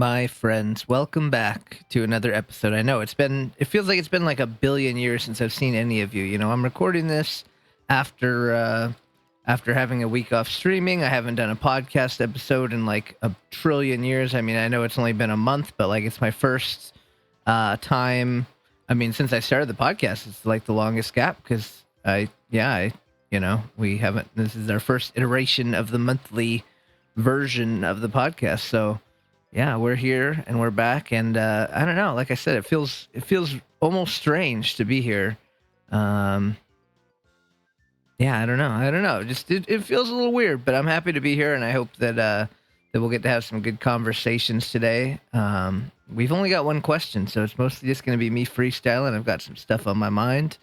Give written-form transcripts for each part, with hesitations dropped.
my friends? Welcome back to another episode. I know it feels like it's been like a billion years since I've seen any of you. You know, I'm recording this after having a week off streaming. I haven't done a podcast episode in like a trillion years. I mean, I know it's only been a month, but like it's my first time. I mean, since I started the podcast, it's like the longest gap because we haven't. This is our first iteration of the monthly version of the podcast. So yeah, we're here and we're back, and I don't know. Like I said, it feels almost strange to be here. Um, yeah, I don't know. Just it feels a little weird, but I'm happy to be here, and I hope that we'll get to have some good conversations today. We've only got one question, so it's mostly just going to be me freestyling. I've got some stuff on my mind,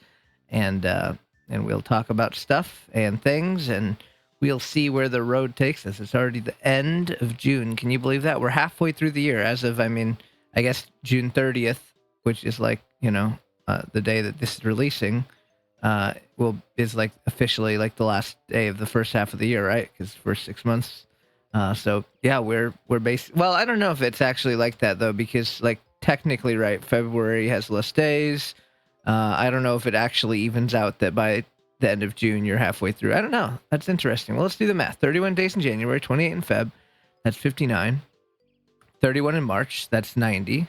and we'll talk about stuff and things, and we'll see where the road takes us. It's already the end of June. Can you believe that? We're halfway through the year as of, I guess June 30th, which is like, the day that this is releasing, is like officially like the last day of the first half of the year, right? Because first 6 months. So yeah, we're well, I don't know if it's actually like that though, because like technically, right, February has less days. I don't know if it actually evens out that by the end of June, you're halfway through. I don't know. That's interesting. Well, let's do the math. 31 days in January, 28 in Feb. That's 59. 31 in March. That's 90.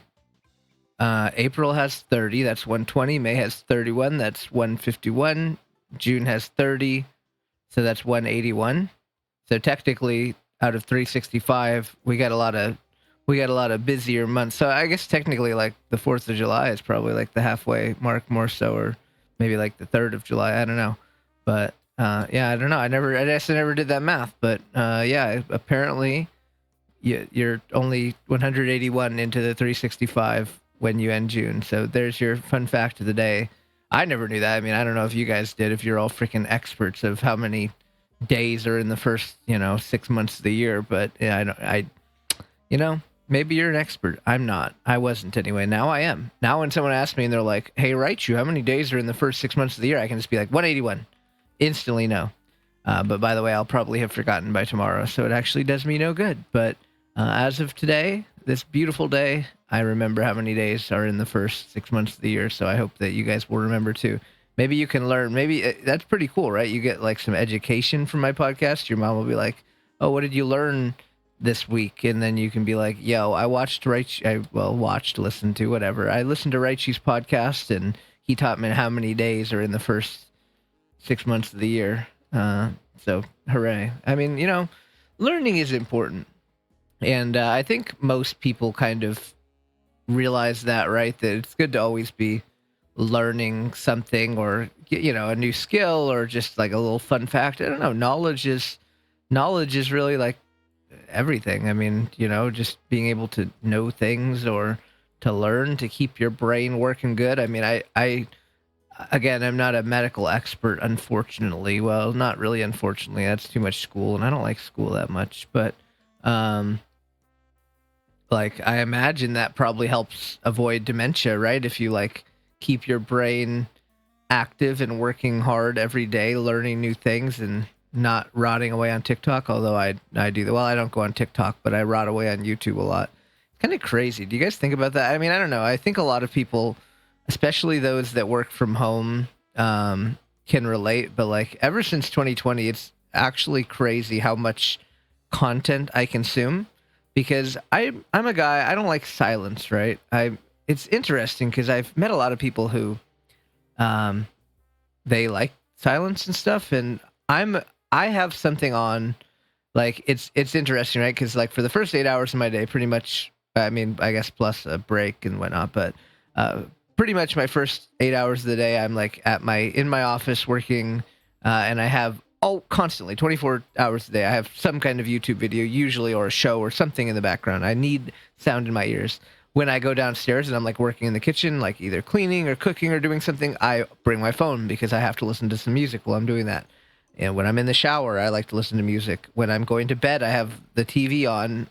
April has 30. That's 120. May has 31. That's 151. June has 30. So that's 181. So technically, out of 365, we got a lot of busier months. So I guess technically, like the 4th of July is probably like the halfway mark more so, or maybe like the 3rd of July. I don't know. But yeah, I don't know. I guess I never did that math. But yeah, apparently you're only 181 into the 365 when you end June. So there's your fun fact of the day. I never knew that. I mean, I don't know if you guys did, if you're all freaking experts of how many days are in the first, 6 months of the year. But yeah, maybe you're an expert. I'm not. I wasn't anyway. Now I am. Now when someone asks me and they're like, hey, RAIety, how many days are in the first 6 months of the year? I can just be like, 181. Instantly know. But by the way, I'll probably have forgotten by tomorrow, so it actually does me no good. But as of today, this beautiful day, I remember how many days are in the first 6 months of the year, so I hope that you guys will remember too. Maybe you can learn. Maybe that's pretty cool, right? You get like some education from my podcast. Your mom will be like, oh, what did you learn this week? And then you can be like, yo, I watched listened to, whatever. I listened to RAITY's podcast, and he taught me how many days are in the first 6 months of the year. So hooray. I mean, learning is important. And I think most people kind of realize that, right? That it's good to always be learning something, or, a new skill, or just like a little fun fact. I don't know. Knowledge is really like everything. I mean, just being able to know things or to learn to keep your brain working good. I mean, again, I'm not a medical expert, unfortunately. Well, not really, unfortunately. That's too much school, and I don't like school that much. But, like, I imagine that probably helps avoid dementia, right? If you, like, keep your brain active and working hard every day, learning new things, and not rotting away on TikTok. Although I do that. Well, I don't go on TikTok, but I rot away on YouTube a lot. It's kind of crazy. Do you guys think about that? I mean, I don't know. I think a lot of people, especially those that work from home, can relate. But like ever since 2020, it's actually crazy how much content I consume, because I'm a guy, I don't like silence, right? It's interesting because I've met a lot of people who they like silence and stuff, and I have something on, like it's interesting, right? Because like for the first 8 hours of my day, pretty much, I mean, I guess plus a break and whatnot, but pretty much my first 8 hours of the day, I'm like in my office working, and I have constantly 24 hours a day, I have some kind of YouTube video usually, or a show or something in the background. I need sound in my ears. When I go downstairs and I'm like working in the kitchen, like either cleaning or cooking or doing something, I bring my phone because I have to listen to some music while I'm doing that. And when I'm in the shower, I like to listen to music. When I'm going to bed, I have the TV on,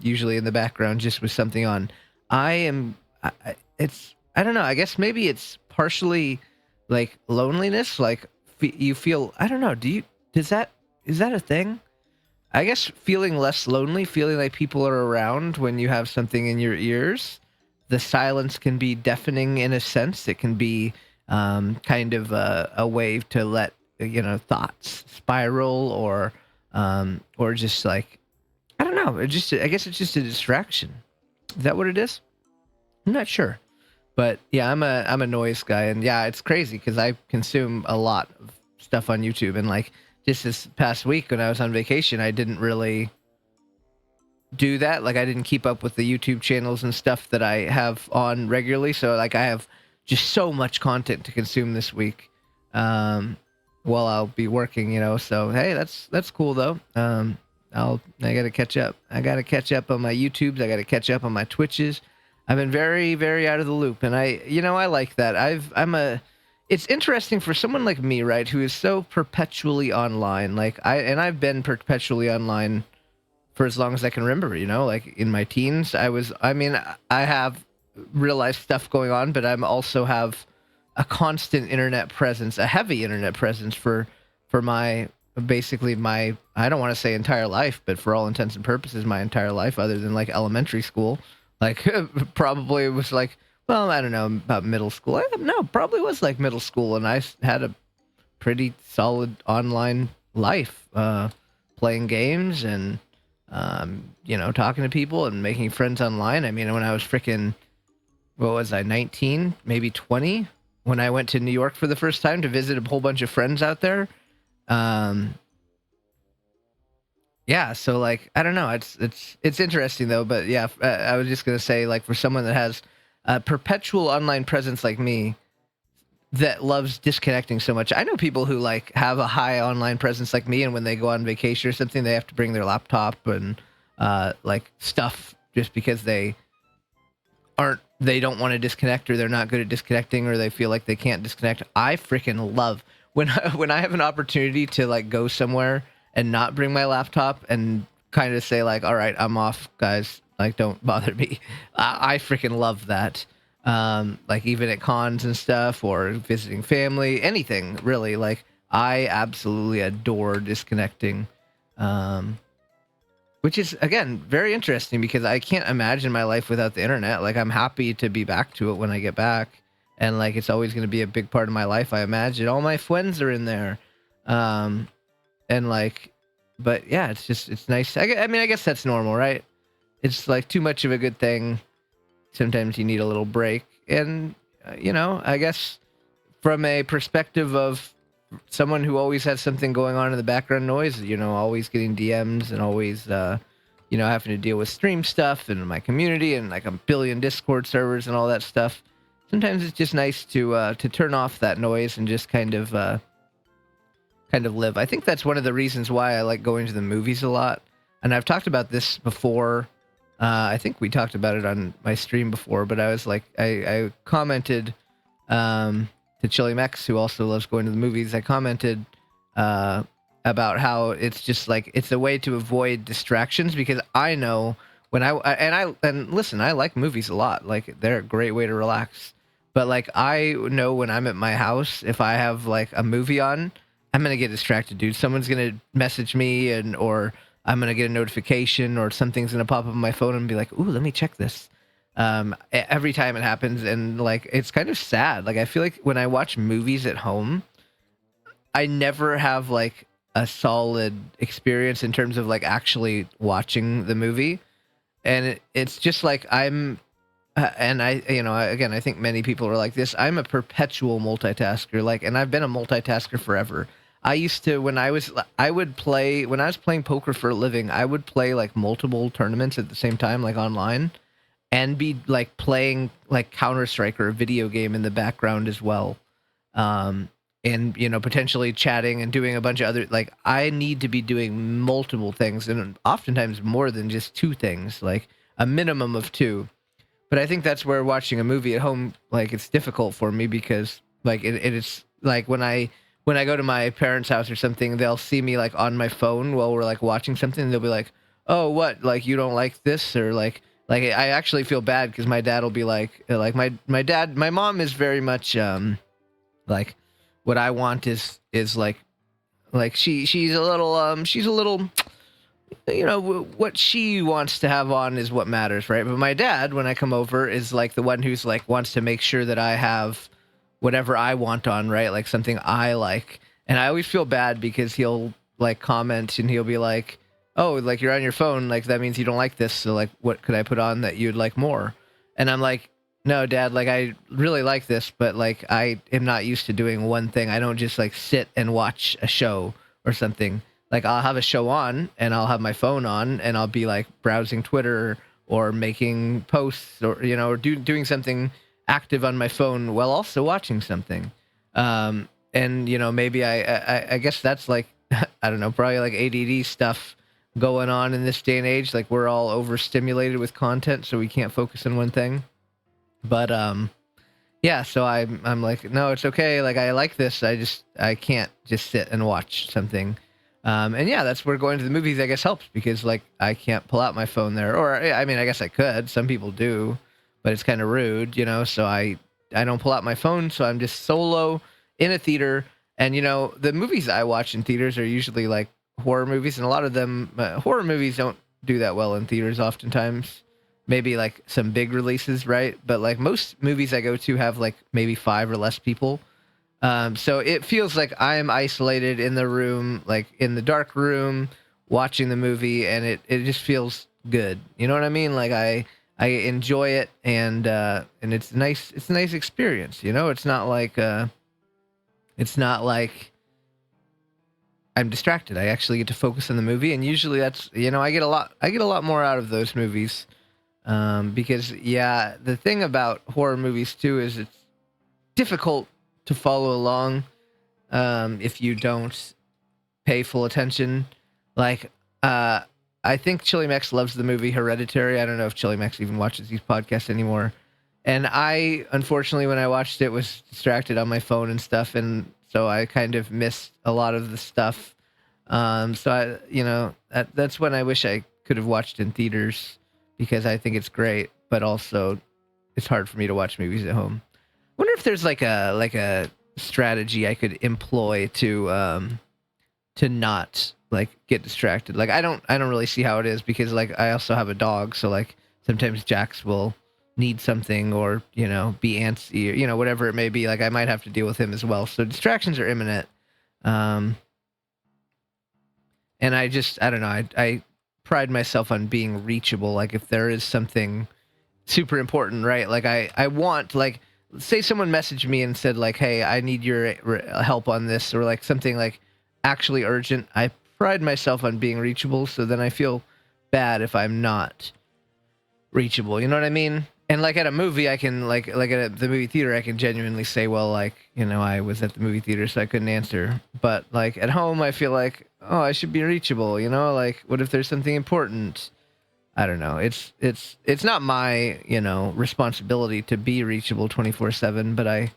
usually in the background, just with something on. I don't know. I guess maybe it's partially like loneliness. Like you feel, I don't know. Is that a thing? I guess feeling less lonely, feeling like people are around when you have something in your ears. The silence can be deafening in a sense. It can be kind of a way to let thoughts spiral, or just like, I don't know. I guess it's just a distraction. Is that what it is? I'm not sure. But yeah, I'm a noise guy, and yeah, it's crazy because I consume a lot of stuff on YouTube, and like just this past week when I was on vacation, I didn't really do that. Like I didn't keep up with the YouTube channels and stuff that I have on regularly, so like I have just so much content to consume this week, um, while I'll be working. So hey, that's cool though. I gotta catch up. I gotta catch up on my YouTubes. I gotta catch up on my Twitches. I've been very, very out of the loop, and I like that. It's interesting for someone like me, right, who is so perpetually online. Like I've been perpetually online for as long as I can remember. Like in my teens, I have real life stuff going on, but I'm also have a constant internet presence, a heavy internet presence for my basically my, I don't want to say entire life, but for all intents and purposes, my entire life, other than like elementary school. Like probably it was like, well, I don't know about middle school. I don't know, probably was like middle school, and I had a pretty solid online life, playing games and talking to people and making friends online. I mean, when I was freaking, what was I, 19, maybe 20, when I went to New York for the first time to visit a whole bunch of friends out there. Um, yeah, so like I don't know, it's interesting though, but yeah, I was just gonna say, like, for someone that has a perpetual online presence like me, that loves disconnecting so much. I know people who like have a high online presence like me, and when they go on vacation or something, they have to bring their laptop and like stuff just because they don't want to disconnect, or they're not good at disconnecting, or they feel like they can't disconnect. I freaking love when when I have an opportunity to like go somewhere and not bring my laptop and kind of say like, all right, I'm off, guys, like don't bother me. I freaking love that. Like even at cons and stuff, or visiting family, anything really. Like I absolutely adore disconnecting. Um, which is, again, very interesting because I can't imagine my life without the internet. Like, I'm happy to be back to it when I get back. And, like, it's always going to be a big part of my life, I imagine. All my friends are in there. Um, and, like, but yeah, it's nice. I mean, I guess that's normal, right? It's, like, too much of a good thing. Sometimes you need a little break. And, I guess from a perspective of someone who always has something going on in the background noise, always getting DMs and always, having to deal with stream stuff and my community and like a billion Discord servers and all that stuff. Sometimes it's just nice to turn off that noise and just kind of live. I think that's one of the reasons why I like going to the movies a lot. And I've talked about this before. I think we talked about it on my stream before, but I was like, I commented, to Chili Mex, who also loves going to the movies. I commented about how it's just like it's a way to avoid distractions, because I know when and listen, I like movies a lot. Like they're a great way to relax. But like I know when I'm at my house, if I have like a movie on, I'm gonna get distracted, dude. Someone's gonna message me, or I'm gonna get a notification, or something's gonna pop up on my phone and be like, "Ooh, let me check this." Every time it happens, and like it's kind of sad. Like I feel like when I watch movies at home, I never have like a solid experience in terms of like actually watching the movie, and it's just like I'm and again, I think many people are like this. I'm a perpetual multitasker, like, and I've been a multitasker forever. I used to, I would play, when I was playing poker for a living, I would play like multiple tournaments at the same time, like online, and be like playing like Counter-Strike or a video game in the background as well. And potentially chatting and doing a bunch of other, like, I need to be doing multiple things, and oftentimes more than just two things, like a minimum of two. But I think that's where watching a movie at home, like, it's difficult for me, because like it's like when I go to my parents' house or something, they'll see me like on my phone while we're like watching something, and they'll be like, "Oh, what? Like you don't like this?" Or like I actually feel bad because my dad will be like my mom is very much like what I want is like she's a little what she wants to have on is what matters, right? But my dad, when I come over, is like the one who's like wants to make sure that I have whatever I want on, right? Like something I like. And I always feel bad because he'll like comment and he'll be like, "Oh, like you're on your phone, like that means you don't like this. So like what could I put on that you'd like more?" And I'm like, "No, Dad, like I really like this, but like I am not used to doing one thing. I don't just like sit and watch a show or something. Like I'll have a show on and I'll have my phone on and I'll be like browsing Twitter or making posts or or doing something active on my phone while also watching something. And maybe I guess that's like I don't know, probably like ADD stuff going on in this day and age. Like we're all overstimulated with content, so we can't focus on one thing. But yeah, so I'm like, no, it's okay. Like I like this. I can't just sit and watch something. And yeah, that's where going to the movies I guess helps because like I can't pull out my phone there, or I mean I guess I could. Some people do, but it's kind of rude, So I don't pull out my phone, so I'm just solo in a theater. And the movies I watch in theaters are usually like horror movies, and a lot of them horror movies don't do that well in theaters oftentimes. Maybe like some big releases, right? But like most movies I go to have like maybe 5 or less people. So it feels like I am isolated in the room, like in the dark room, watching the movie, and it just feels good. You know what I mean? Like I enjoy it, and it's nice. It's a nice experience. It's not like I'm distracted. I actually get to focus on the movie, and usually that's I get a lot more out of those movies. Because yeah, the thing about horror movies too is it's difficult to follow along if you don't pay full attention. Like, I think Chili Max loves the movie Hereditary. I don't know if Chili Max even watches these podcasts anymore. And I, unfortunately, when I watched it, was distracted on my phone and stuff, and so I kind of missed a lot of the stuff. So that's when I wish I could have watched in theaters because I think it's great, but also it's hard for me to watch movies at home. Wonder if there's like a strategy I could employ to not like get distracted. Like I don't really see how it is because like I also have a dog, so like sometimes Jax will need something or be antsy or whatever it may be. Like I might have to deal with him as well. So distractions are imminent. Um, and I don't know. I pride myself on being reachable. Like if there is something super important, right? Like I want like say someone messaged me and said like, "Hey, I need your help on this," or like something like actually urgent. I pride myself on being reachable, so then I feel bad if I'm not reachable. You know what I mean? And like at a movie, I can like at the movie theater, I can genuinely say, well, like I was at the movie theater, so I couldn't answer. But like at home, I feel like, oh, I should be reachable. Like what if there's something important? I don't know. It's not my responsibility to be reachable 24/7, but I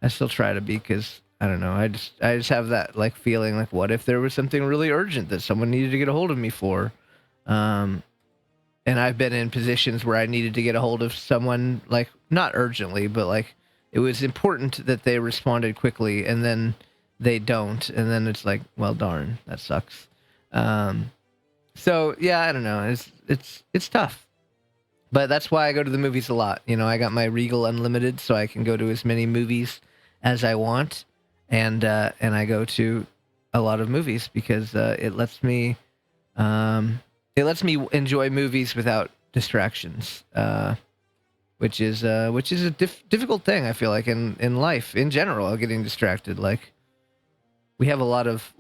still try to be because I don't know. I just have that like feeling like what if there was something really urgent that someone needed to get a hold of me for. Um, and I've been in positions where I needed to get a hold of someone like not urgently, but like it was important that they responded quickly, and then they don't, and then it's like, well, darn, that sucks. So yeah, I don't know. It's tough, but that's why I go to the movies a lot. I got my Regal Unlimited, so I can go to as many movies as I want, and I go to a lot of movies because it lets me enjoy movies without distractions, which is a difficult thing. I feel like in life in general, getting distracted. Like we have a lot of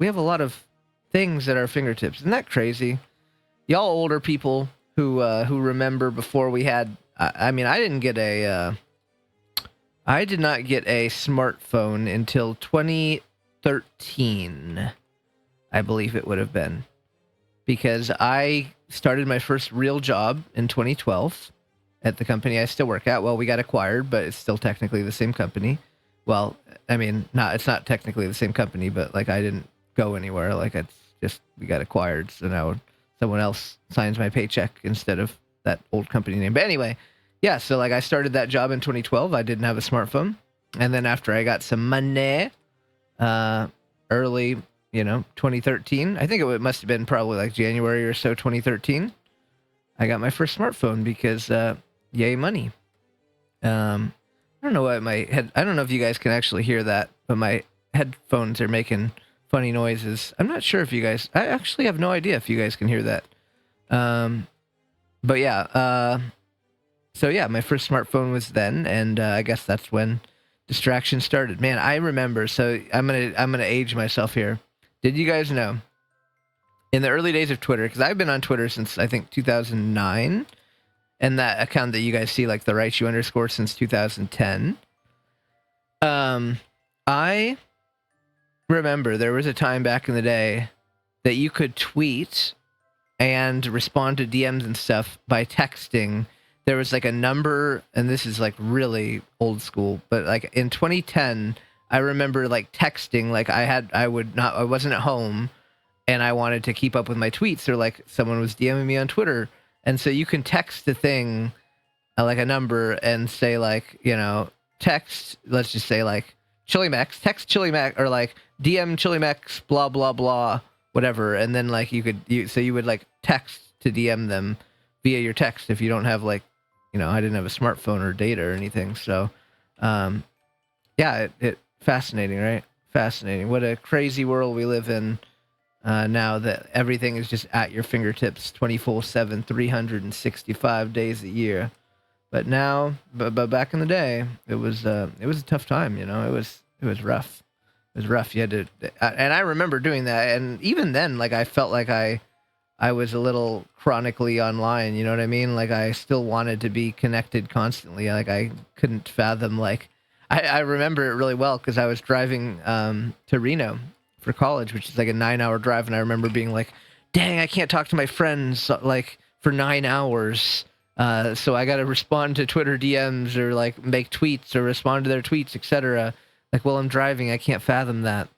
things at our fingertips. Isn't that crazy? Y'all older people who remember before we had. I mean, I did not get a smartphone until 2013, I believe it would have been, because I started my first real job in 2012 at the company I still work at. Well, we got acquired, but it's still technically the same company. Well, I mean, it's not technically the same company, but like I didn't go anywhere. Like it's just we got acquired, so now someone else signs my paycheck instead of that old company name. But anyway, yeah, so like I started that job in 2012. I didn't have a smartphone. And then after I got some money, early 2013. I think it must have been probably like January or so, 2013. I got my first smartphone because, yay money. I don't know what my head. I don't know if you guys can actually hear that, but my headphones are making funny noises. I'm not sure if you guys. I actually have no idea if you guys can hear that. But yeah. So yeah, my first smartphone was then, and I guess that's when distraction started. Man, I remember. So I'm gonna age myself here. Did you guys know in the early days of Twitter? Because I've been on Twitter since I think 2009. And that account that you guys see, like the vaRAIety underscore, since 2010. I remember there was a time back in the day that you could tweet and respond to DMs and stuff by texting. There was like a number, and this is like really old school, but like in 2010, I remember like texting, like I wasn't at home and I wanted to keep up with my tweets, or like someone was DMing me on Twitter. And so you can text the thing, like a number, and say like, text, let's just say like Chili Max, text Chili Max, or like DM Chili Max, blah, blah, blah, whatever. And then like so you would like text to DM them via your text if you don't have like, I didn't have a smartphone or data or anything. So, yeah, it fascinating, right? Fascinating. What a crazy world we live in. Now that everything is just at your fingertips 24/7, 365 days a year. But now, but back in the day, it was a tough time. It was rough. It was rough. You had to, and I remember doing that. And even then, like I felt like I was a little chronically online. You know what I mean? Like I still wanted to be connected constantly. Like I couldn't fathom. Like I remember it really well because I was driving to Reno for college, which is like a 9-hour drive, and I remember being like, dang, I can't talk to my friends like for 9 hours, so I gotta respond to Twitter DMs or like make tweets or respond to their tweets, etc. Like while I'm driving, I can't fathom that.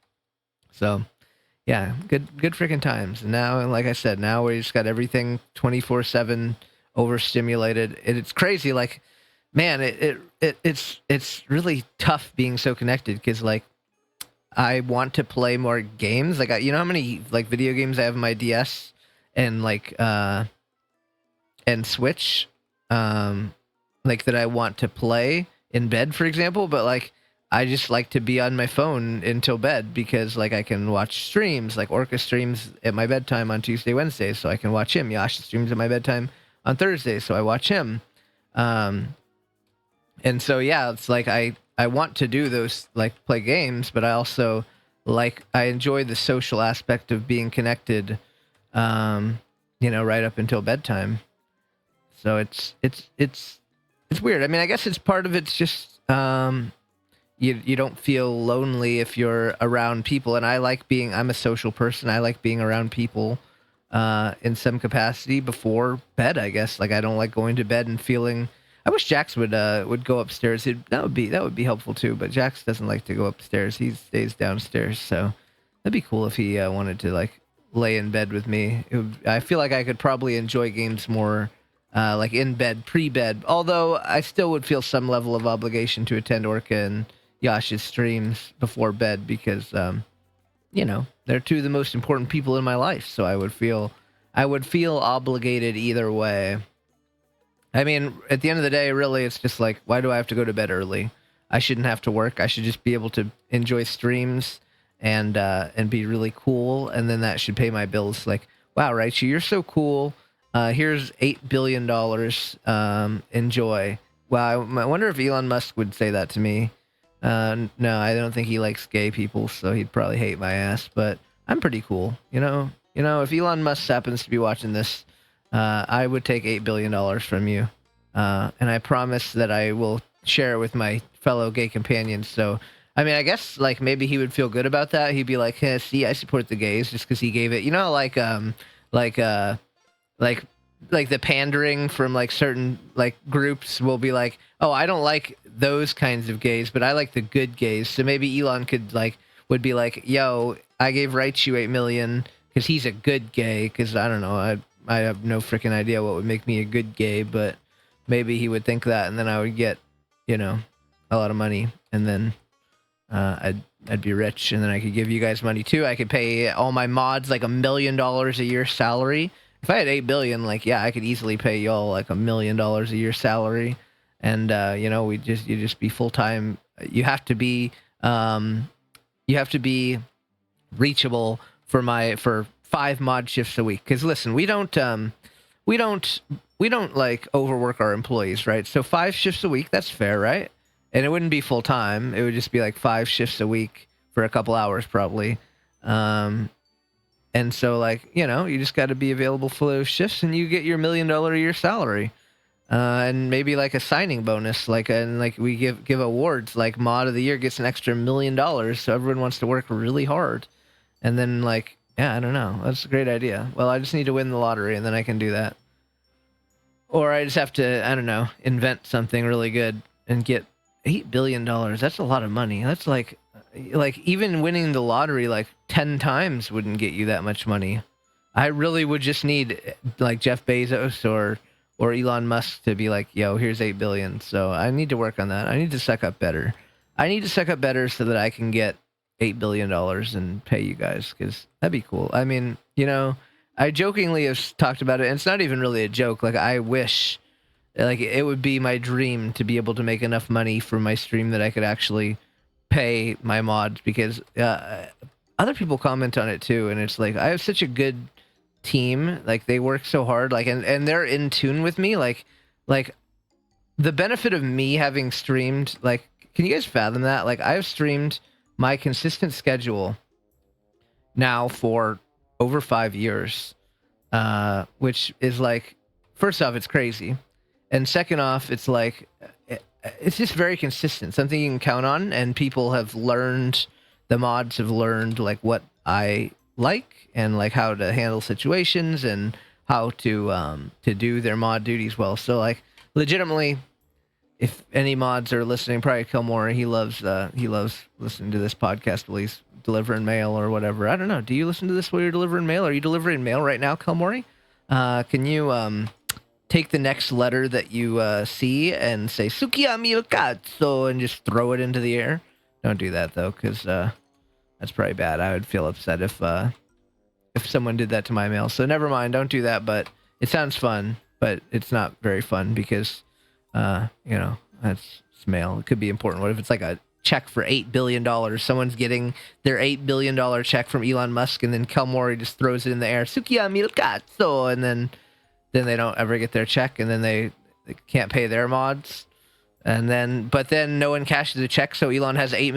So yeah, good freaking times. And now, like I said, now we just got everything 24/7 overstimulated. It's crazy. Like, man, it's really tough being so connected because like I want to play more games. Like, you know how many like video games I have on my DS and like and Switch, like that I want to play in bed, for example. But like, I just like to be on my phone until bed because like I can watch streams, like Orca streams at my bedtime on Tuesday, Wednesday, so I can watch him. Yash streams at my bedtime on Thursday, so I watch him. And so yeah, it's like I want to do those, like play games, but I also I enjoy the social aspect of being connected, right up until bedtime. So it's weird. I mean, I guess it's part of it's just you don't feel lonely if you're around people, and I'm a social person. I like being around people in some capacity before bed, I guess. Like I don't like going to bed and feeling. I wish Jax would go upstairs. That would be helpful too. But Jax doesn't like to go upstairs. He stays downstairs. So that'd be cool if he wanted to like lay in bed with me. I feel like I could probably enjoy games more like in bed, pre-bed. Although I still would feel some level of obligation to attend Orca and Yash's streams before bed because they're two of the most important people in my life. So I would feel obligated either way. I mean, at the end of the day, really, it's just like, why do I have to go to bed early? I shouldn't have to work. I should just be able to enjoy streams and be really cool, and then that should pay my bills. Like, wow, Raichi, you're so cool. Here's $8 billion. Enjoy. Wow, I wonder if Elon Musk would say that to me. No, I don't think he likes gay people, so he'd probably hate my ass. But I'm pretty cool, If Elon Musk happens to be watching this, I would take $8 billion from you, and I promise that I will share it with my fellow gay companions. So, I mean, I guess like maybe he would feel good about that. He'd be like, hey, "See, I support the gays just because he gave it." Like the pandering from like certain like groups will be like, "Oh, I don't like those kinds of gays, but I like the good gays." So maybe Elon would be like, "Yo, I gave Raichu 8 million because he's a good gay." Because I don't know, I have no freaking idea what would make me a good gay, but maybe he would think that, and then I would get, a lot of money, and then I'd I'd be rich, and then I could give you guys money too. I could pay all my mods like $1 million a year salary. If I had 8 billion, like, yeah, I could easily pay y'all like $1 million a year salary, and you just be full time. You have to be you have to be reachable for 5 mod shifts a week. Because listen, we don't like overwork our employees, right? So 5 shifts a week, that's fair, right? And it wouldn't be full time. It would just be like 5 shifts a week for a couple hours probably. And so like, you just got to be available for those shifts and you get your $1 million a year salary. And maybe like a signing bonus, and we give awards, like mod of the year gets an extra $1 million. So everyone wants to work really hard. And then like, yeah, I don't know. That's a great idea. Well, I just need to win the lottery and then I can do that. Or I just have to, I don't know, invent something really good and get $8 billion. That's a lot of money. That's like even winning the lottery like 10 times wouldn't get you that much money. I really would just need like Jeff Bezos or Elon Musk to be like, yo, here's 8 billion. So I need to work on that. I need to suck up better. I need to suck up better so that I can get $8 billion and pay you guys, because that'd be cool. I mean, I jokingly have talked about it, and it's not even really a joke. Like, I wish, like, it would be my dream to be able to make enough money for my stream that I could actually pay my mods, because other people comment on it too, and it's like, I have such a good team. Like, they work so hard, like, and they're in tune with me. Like the benefit of me having streamed, like, can you guys fathom that? Like, I've streamed my consistent schedule now for over 5 years, which is like, first off, it's crazy. And second off, it's like, it's just very consistent, something you can count on. And people have learned, the mods have learned like what I like and like how to handle situations and how to do their mod duties well. So like, legitimately, if any mods are listening, probably Kilmore, he loves listening to this podcast while he's delivering mail or whatever. I don't know. Do you listen to this while you're delivering mail? Are you delivering mail right now, Kilmore? Can you take the next letter that you see and say "Sukiyami Okatsu" and just throw it into the air? Don't do that though, because that's probably bad. I would feel upset if someone did that to my mail. So never mind. Don't do that. But it sounds fun, but it's not very fun because it's mail. It could be important. What if it's like a check for $8 billion? Someone's getting their $8 billion check from Elon Musk, and then Kelmori just throws it in the air, "Sukiyami Okatsu," and then they don't ever get their check, and then they can't pay their mods. But then no one cashes the check, so Elon has 8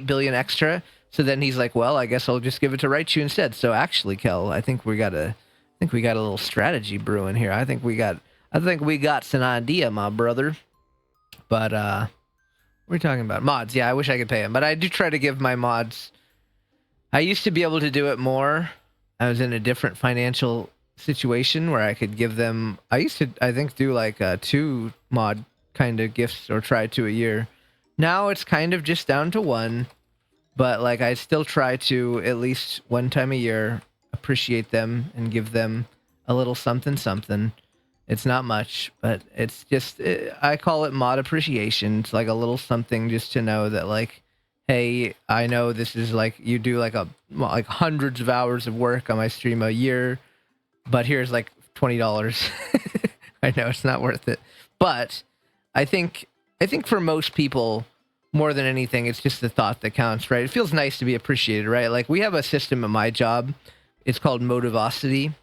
billion extra. So then he's like, well, I guess I'll just give it to RaIety instead. So actually, Kel, I think we got a little strategy brewing here. I think we got some idea, my brother. But what are we talking about? Mods. Yeah, I wish I could pay them, but I do try to give my mods. I used to be able to do it more. I was in a different financial situation where I could give them. I used to, I think, do like 2 mod kind of gifts, or try 2 a year. Now it's kind of just down to 1, but like I still try to at least 1 time a year appreciate them and give them a little something. It's not much, but it's just, I call it mod appreciation. It's like a little something just to know that like, hey, I know this is like, you do like hundreds of hours of work on my stream a year, but here's like $20. I know it's not worth it, but I think for most people, more than anything, it's just the thought that counts, right? It feels nice to be appreciated, right? Like, we have a system at my job. It's called Motivosity,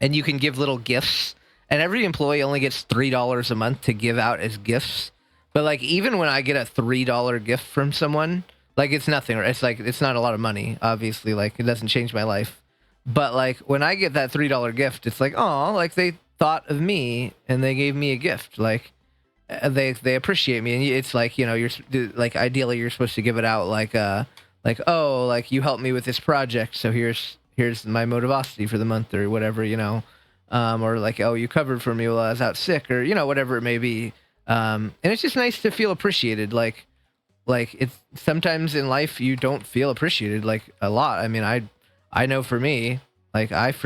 and you can give little gifts, and every employee only gets $3 a month to give out as gifts. But like, even when I get a $3 gift from someone, like, it's nothing. It's like, it's not a lot of money, obviously. Like, it doesn't change my life. But like, when I get that $3 gift, it's like, oh, like they thought of me and they gave me a gift. Like, they appreciate me, and it's like, you're like, ideally you're supposed to give it out like oh, like, you helped me with this project, so here's my Motivosity for the month, or whatever, or like, oh, you covered for me while I was out sick, or whatever it may be. And it's just nice to feel appreciated. Like it's sometimes in life you don't feel appreciated like a lot. I mean, I know for me, like, I've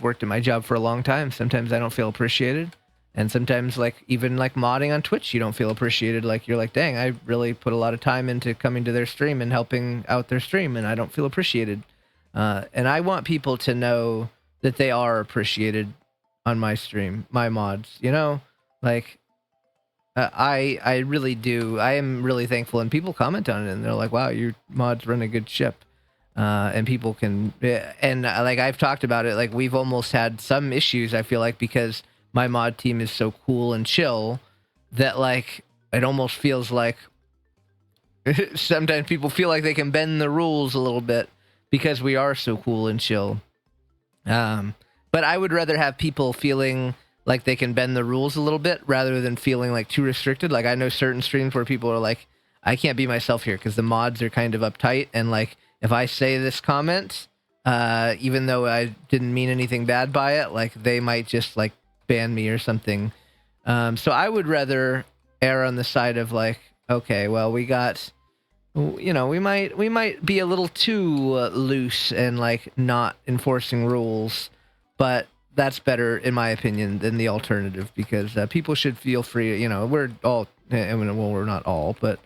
worked at my job for a long time. Sometimes I don't feel appreciated. And sometimes, like, even like modding on Twitch, you don't feel appreciated. Like, you're like, dang, I really put a lot of time into coming to their stream and helping out their stream, and I don't feel appreciated. And I want people to know that they are appreciated on my stream, my mods, you know? Like, I really do. I am really thankful, and people comment on it, and they're like, "Wow, your mods run a good ship," and people can. And like I've talked about it, like we've almost had some issues. I feel like because my mod team is so cool and chill that like it almost feels like sometimes people feel like they can bend the rules a little bit because we are so cool and chill. But I would rather have people feeling like they can bend the rules a little bit rather than feeling like too restricted. Like I know certain streams where people are like, I can't be myself here because the mods are kind of uptight. And like, if I say this comment, even though I didn't mean anything bad by it, like they might just like ban me or something. So I would rather err on the side of like, okay, well, we got, you know, we might be a little too loose and like not enforcing rules, but that's better in my opinion than the alternative because people should feel free. You know, we're all, I mean, well, we're not all, but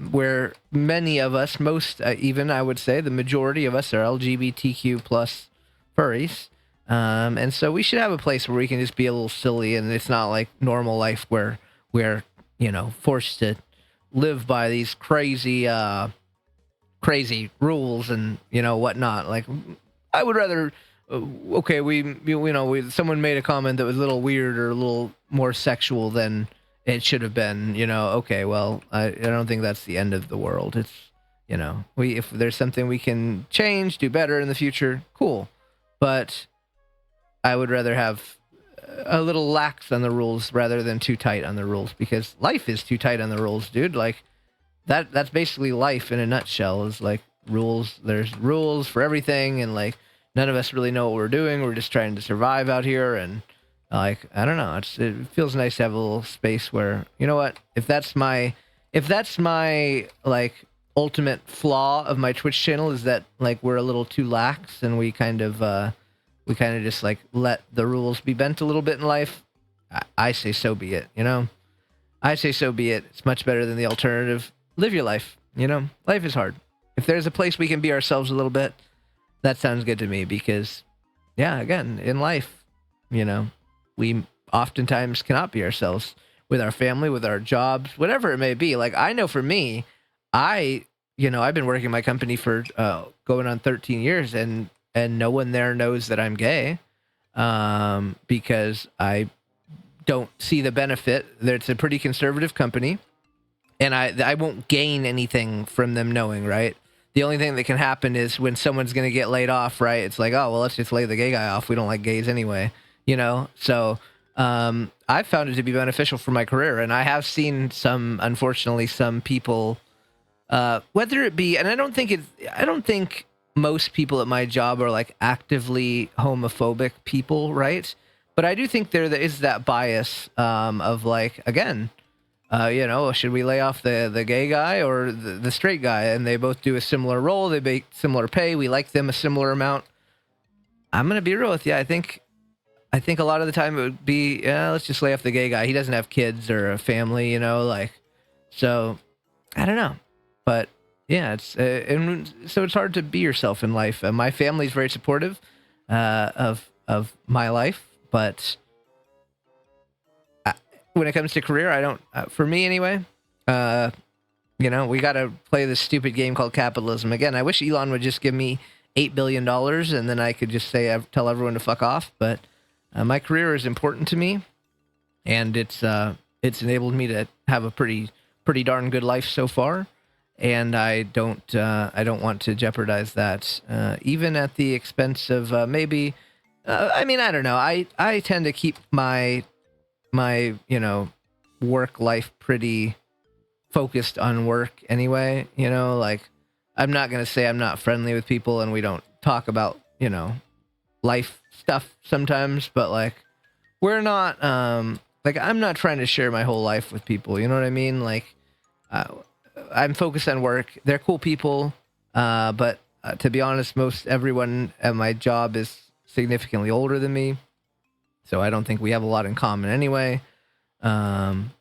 where many of us, most even I would say the majority of us are LGBTQ plus furries. And so we should have a place where we can just be a little silly and it's not like normal life where we're, you know, forced to live by these crazy rules and, you know, whatnot. Like I would rather, okay, someone made a comment that was a little weird or a little more sexual than it should have been, you know, okay, well, I don't think that's the end of the world. It's, you know, if there's something we can change, do better in the future, cool. But I would rather have a little lax on the rules rather than too tight on the rules because life is too tight on the rules, dude. Like that's basically life in a nutshell is like rules. There's rules for everything. And like, none of us really know what we're doing. We're just trying to survive out here. And like, I don't know. It feels nice to have a little space where, you know what, if that's my like ultimate flaw of my Twitch channel is that like, we're a little too lax and we kind of just like let the rules be bent a little bit in life. I say so be it, you know? I say so be it. It's much better than the alternative. Live your life, you know? Life is hard. If there's a place we can be ourselves a little bit, that sounds good to me because, yeah, again, in life, you know, we oftentimes cannot be ourselves with our family, with our jobs, whatever it may be. Like, I know for me, I've been working my company for going on 13 years and no one there knows that I'm gay because I don't see the benefit. It's a pretty conservative company, and I won't gain anything from them knowing, right? The only thing that can happen is when someone's going to get laid off, right? It's like, oh, well, let's just lay the gay guy off. We don't like gays anyway, you know? So I've found it to be beneficial for my career, and I have seen unfortunately, some people, whether it be, and I don't think most people at my job are like actively homophobic people, right? But I do think there is that bias of like, again, you know, should we lay off the gay guy or the straight guy? And they both do a similar role. They make similar pay. We like them a similar amount. I'm going to be real with you. I think a lot of the time it would be, yeah, let's just lay off the gay guy. He doesn't have kids or a family, you know, like, so I don't know. But yeah, and so it's hard to be yourself in life. My family's very supportive of my life, but when it comes to career, I don't. For me, anyway, you know, we got to play this stupid game called capitalism again. I wish Elon would just give me $8 billion and then I could just tell everyone to fuck off. But my career is important to me, and it's enabled me to have a pretty darn good life so far. And I don't want to jeopardize that, even at the expense of maybe. I mean, I don't know. I tend to keep my you know, work life pretty focused on work anyway. You know, like I'm not gonna say I'm not friendly with people and we don't talk about, you know, life stuff sometimes, but like we're not like I'm not trying to share my whole life with people. You know what I mean? Like. I'm focused on work. They're cool people, but to be honest, everyone at my job is significantly older than me. So I don't think we have a lot in common anyway. Um,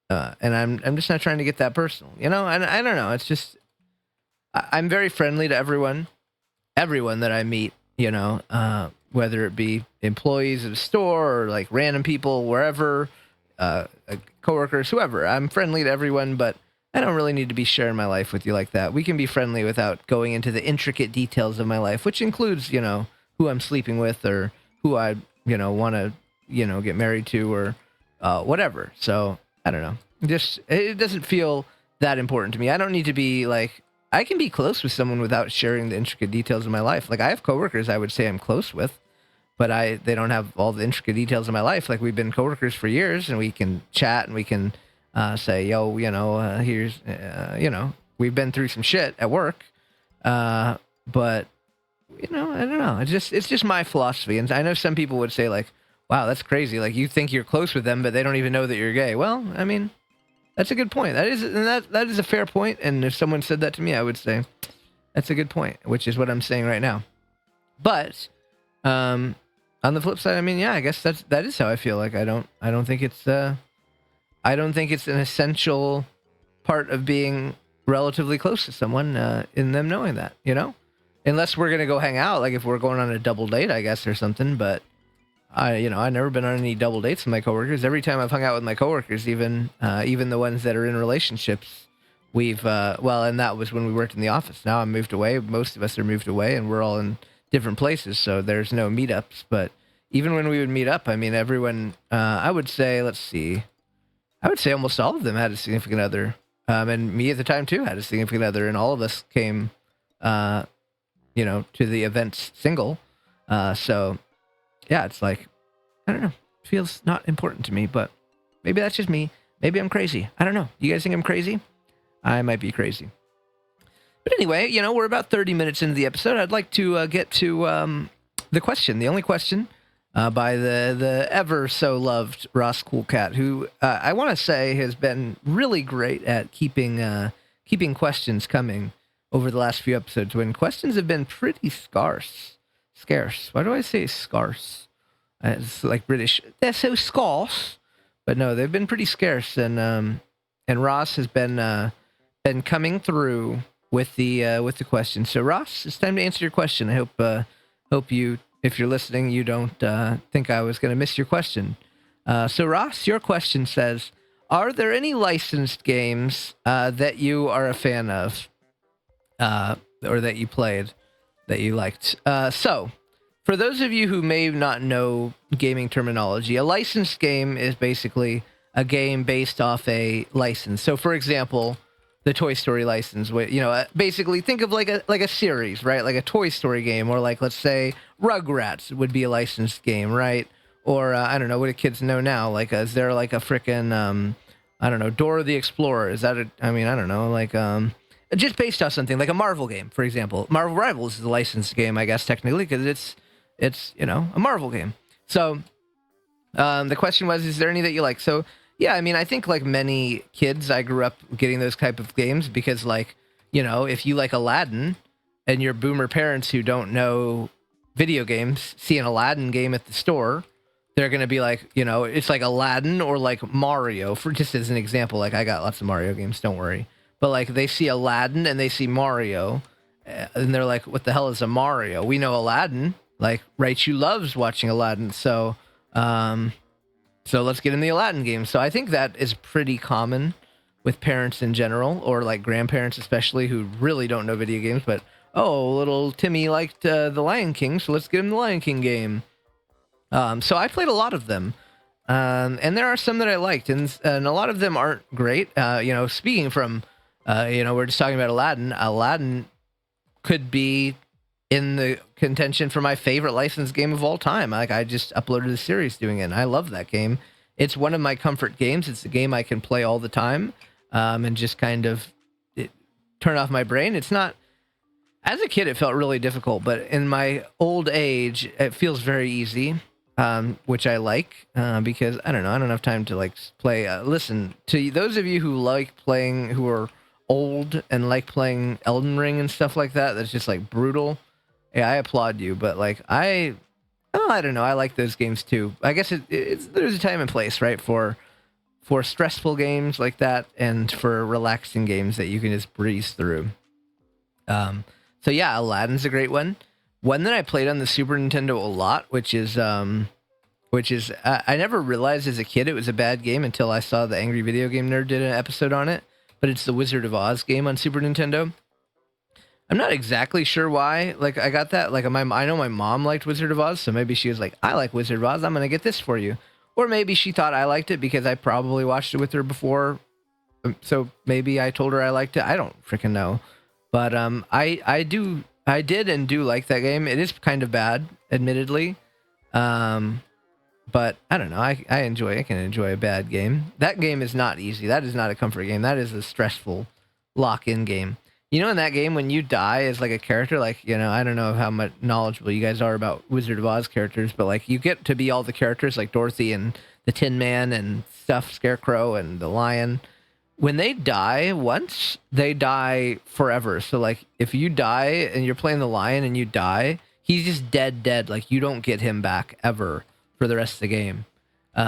and I'm just not trying to get that personal, you know. And I don't know. It's just I'm very friendly to everyone that I meet, you know, whether it be employees of the store or like random people wherever, coworkers, whoever. I'm friendly to everyone, but I don't really need to be sharing my life with you like that. We can be friendly without going into the intricate details of my life, which includes, you know, who I'm sleeping with or who I, you know, want to, you know, get married to or whatever. So I don't know. Just it doesn't feel that important to me. I don't need to be like I can be close with someone without sharing the intricate details of my life. Like I have coworkers I would say I'm close with, but they don't have all the intricate details of my life. Like we've been coworkers for years, and we can chat and we can say, "Yo, you know, here's, you know, we've been through some shit at work." But you know, I don't know. It's just my philosophy, and I know some people would say like, "Wow, that's crazy. Like you think you're close with them, but they don't even know that you're gay." Well, I mean, that's a good point. That is a fair point. And if someone said that to me, I would say that's a good point, which is what I'm saying right now. But um, on the flip side, I mean, yeah, I guess that is how I feel. Like I don't think it's I don't think it's an essential part of being relatively close to someone in them knowing that, you know, unless we're gonna go hang out, like if we're going on a double date, I guess, or something. But you know, I've never been on any double dates with my coworkers. Every time I've hung out with my coworkers, even the ones that are in relationships, we've well, and that was when we worked in the office. Now I'm moved away. Most of us are moved away, and we're all in different places, so there's no meetups. But even when we would meet up, I mean, everyone, I would say, let's see, I would say almost all of them had a significant other, and me at the time too had a significant other, and all of us came, uh, you know, to the events single. So yeah, it's like, I don't know. It feels not important to me, but maybe that's just me. Maybe I'm crazy. I don't know. You guys think I'm crazy? I might be crazy. But anyway, you know, we're about 30 minutes into the episode. I'd like to get to the question, the only question by the ever so loved Ross Coolcat, who I want to say has been really great at keeping questions coming over the last few episodes when questions have been pretty scarce. Scarce. Why do I say scarce? It's like British. They're so scarce, but no, they've been pretty scarce, and Ross has been coming through with the question. So Ross, it's time to answer your question. I hope you, if you're listening, you don't think I was going to miss your question. So Ross, your question says, are there any licensed games that you are a fan of, or that you played, that you liked? So, for those of you who may not know gaming terminology, a licensed game is basically a game based off a license. So, for example, the Toy Story license, you know, basically think of like a series, right? Like a Toy Story game, or like, let's say Rugrats would be a licensed game, right? Or I don't know, what do kids know now? Like, is there like a frickin' I don't know, Dora the Explorer? Is that I mean, I don't know, like just based off something like a Marvel game, for example. Marvel Rivals is a licensed game, I guess technically, because it's you know, a Marvel game. So the question was, is there any that you like? So yeah, I mean, I think like many kids, I grew up getting those type of games because, like, you know, if you like Aladdin and your boomer parents who don't know video games see an Aladdin game at the store, they're going to be like, you know, it's like Aladdin or like Mario, for just as an example. Like, I got lots of Mario games, don't worry. But like, they see Aladdin and they see Mario, and they're like, what the hell is a Mario? We know Aladdin. Like, Raichu loves watching Aladdin. So let's get in the Aladdin game. So I think that is pretty common with parents in general, or like grandparents especially, who really don't know video games. But, oh, little Timmy liked The Lion King, so let's get him the Lion King game. So I played a lot of them. And there are some that I liked, and a lot of them aren't great. You know, speaking from, you know, we're just talking about Aladdin. Aladdin could be in the contention for my favorite licensed game of all time. Like, I just uploaded a series doing it, and I love that game. It's one of my comfort games. It's a game I can play all the time, and just kind of turn off my brain. It's not, as a kid, it felt really difficult, but in my old age, it feels very easy, which I like, because, I don't know, I don't have time to, like, play. Listen, to those of you who like playing, who are old and like playing Elden Ring and stuff like that, that's just, like, brutal. Yeah, I applaud you, but like I Oh, I don't know. I like those games too. I guess there's a time and place, right, for stressful games like that, and for relaxing games that you can just breeze through. So yeah, Aladdin's a great one. One that I played on the Super Nintendo a lot, which is I never realized as a kid it was a bad game until I saw the Angry Video Game Nerd did an episode on it. But it's the Wizard of Oz game on Super Nintendo. I'm not exactly sure why. Like, I got that. Like, I know my mom liked Wizard of Oz, so maybe she was like, "I like Wizard of Oz. I'm gonna get this for you." Or maybe she thought I liked it because I probably watched it with her before. So maybe I told her I liked it. I don't freaking know. But I did and do like that game. It is kind of bad, admittedly. But I don't know. I can enjoy a bad game. That game is not easy. That is not a comfort game. That is a stressful lock-in game. You know, in that game, when you die as like a character, like, you know, I don't know how much knowledgeable you guys are about Wizard of Oz characters, but like you get to be all the characters like Dorothy and the Tin Man and stuff, Scarecrow and the Lion. When they die once, they die forever. So like if you die and you're playing the Lion and you die, he's just dead. Like you don't get him back ever for the rest of the game.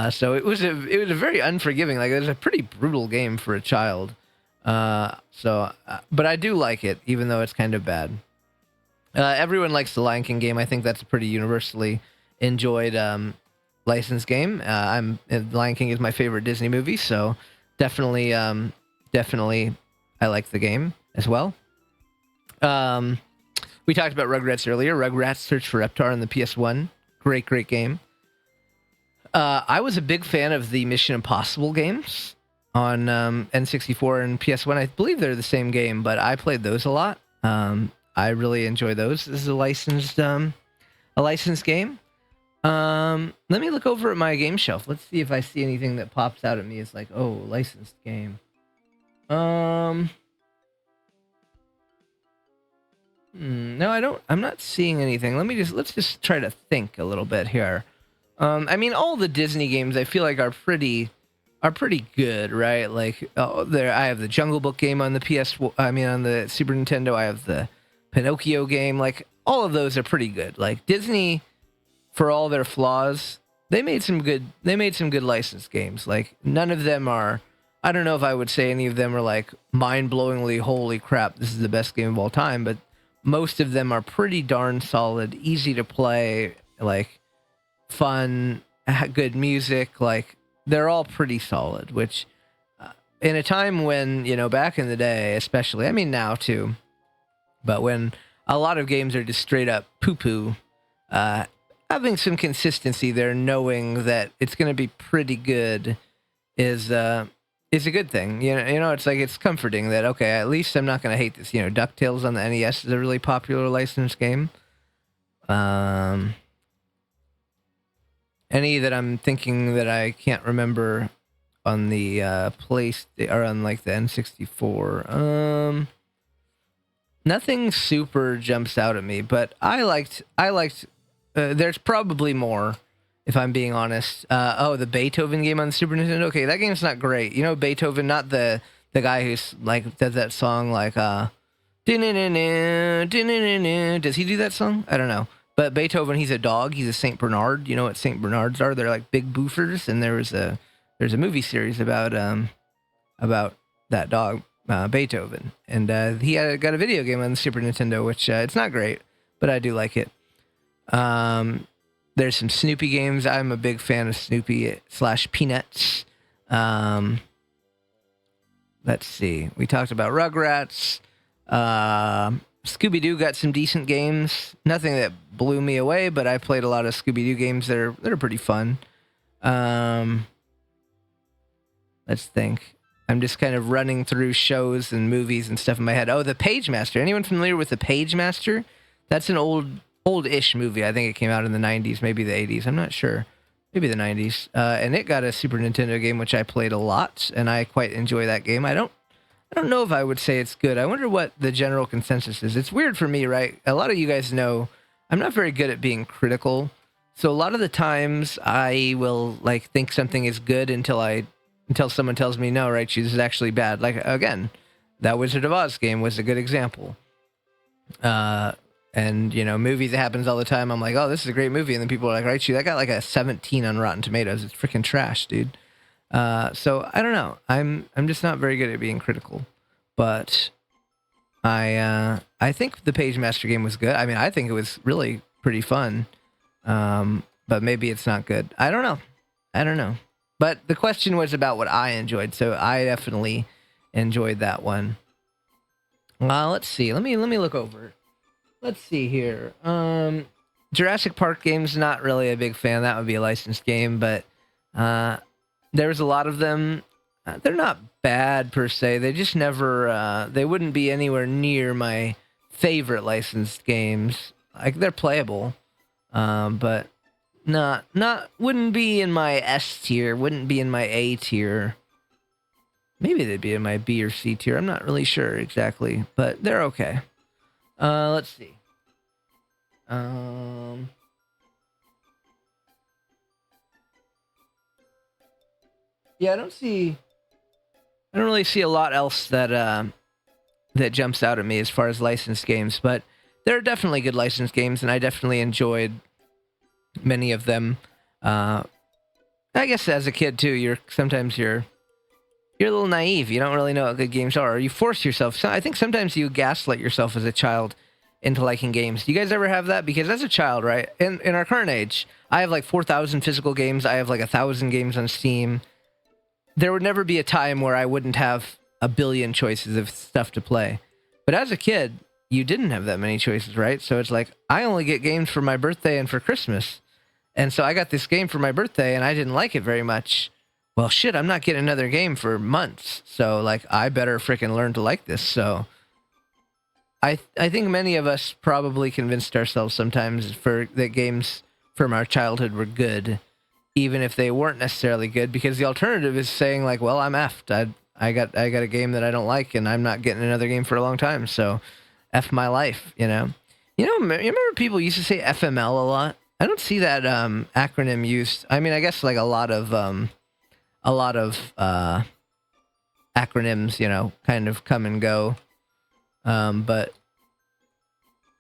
So it was a very unforgiving, like it was a pretty brutal game for a child. But I do like it, even though it's kind of bad. Everyone likes the Lion King game. I think that's a pretty universally enjoyed licensed game. Lion King is my favorite Disney movie, so definitely I like the game as well. We talked about Rugrats earlier. Rugrats Search for Reptar on the PS1. Great game. I was a big fan of the Mission Impossible games on N64 and PS1. I believe they're the same game, but I played those a lot. I really enjoy those. This is a licensed game. Let me look over at my game shelf. Let's see if I see anything that pops out at me as like, oh, licensed game. No, I don't. I'm not seeing anything. Let's just try to think a little bit here. I mean, all the Disney games I feel like are pretty good, right? Like, I have the Jungle Book game on the on the Super Nintendo. I have the Pinocchio game. Like, all of those are pretty good. Like, Disney, for all their flaws, they made some good licensed games. Like, none of them are, I don't know if I would say any of them are like mind-blowingly, holy crap, this is the best game of all time, but most of them are pretty darn solid, easy to play, like, fun, good music. Like, they're all pretty solid, which in a time when, you know, back in the day, especially, I mean now too, but when a lot of games are just straight up poo-poo, having some consistency there, knowing that it's going to be pretty good is a good thing. You know, it's like, it's comforting that, okay, at least I'm not going to hate this. You know, DuckTales on the NES is a really popular licensed game. Any that I'm thinking that I can't remember on the or on like the N64. Nothing super jumps out at me, but I liked. There's probably more, if I'm being honest. The Beethoven game on the Super Nintendo. Okay, that game's not great. You know, Beethoven, not the guy who's like does that song like does he do that song? I don't know. But Beethoven, he's a dog. He's a Saint Bernard. You know what Saint Bernards are? They're like big boofers. And there's a movie series about that dog, Beethoven. And he got a video game on the Super Nintendo, which it's not great, but I do like it. There's some Snoopy games. I'm a big fan of Snoopy / Peanuts. Let's see. We talked about Rugrats. Scooby-Doo got some decent games. Nothing that blew me away, but I played a lot of Scooby-Doo games that are pretty fun. Let's think. I'm just kind of running through shows and movies and stuff in my head. Oh, The Page Master. Anyone familiar with The Page Master? That's an old-ish movie. I think it came out in the 90s, maybe the 80s. I'm not sure. Maybe the 90s. And it got a Super Nintendo game, which I played a lot, and I quite enjoy that game. I don't know if I would say it's good. I wonder what the general consensus is. It's weird for me, right? A lot of you guys know I'm not very good at being critical. So a lot of the times I will like think something is good until someone tells me no, right? This is actually bad. Like, again, that Wizard of Oz game was a good example. And, movies, it happens all the time. I'm like, oh, this is a great movie. And then people are like, right, that got like a 17 on Rotten Tomatoes. It's freaking trash, dude. So I don't know. I'm just not very good at being critical. But I think the Page Master game was good. I mean, I think it was really pretty fun. But maybe it's not good. I don't know. But the question was about what I enjoyed, so I definitely enjoyed that one. Let's see. Let me look over. Let's see here. Jurassic Park games, not really a big fan. That would be a licensed game, but there's a lot of them. They're not bad per se. They just never. They wouldn't be anywhere near my favorite licensed games. Like, they're playable, but not wouldn't be in my S tier. Wouldn't be in my A tier. Maybe they'd be in my B or C tier. I'm not really sure exactly, but they're okay. Let's see. Yeah, I don't really see a lot else that jumps out at me as far as licensed games, but there are definitely good licensed games, and I definitely enjoyed many of them. I guess as a kid too, you're a little naive. You don't really know what good games are. Or you force yourself. So I think sometimes you gaslight yourself as a child into liking games. Do you guys ever have that? Because as a child, right, in our current age, I have like 4,000 physical games. I have like 1,000 games on Steam. There would never be a time where I wouldn't have a billion choices of stuff to play. But as a kid, you didn't have that many choices, right? So it's like, I only get games for my birthday and for Christmas. And so I got this game for my birthday, and I didn't like it very much. Well, shit, I'm not getting another game for months. So, like, I better freaking learn to like this. So I think many of us probably convinced ourselves sometimes that games from our childhood were good, even if they weren't necessarily good, because the alternative is saying, like, well, I'm effed. I got a game that I don't like, and I'm not getting another game for a long time. So F my life, you know? You remember people used to say FML a lot? I don't see that acronym used. I mean, I guess like a lot of acronyms, kind of come and go. But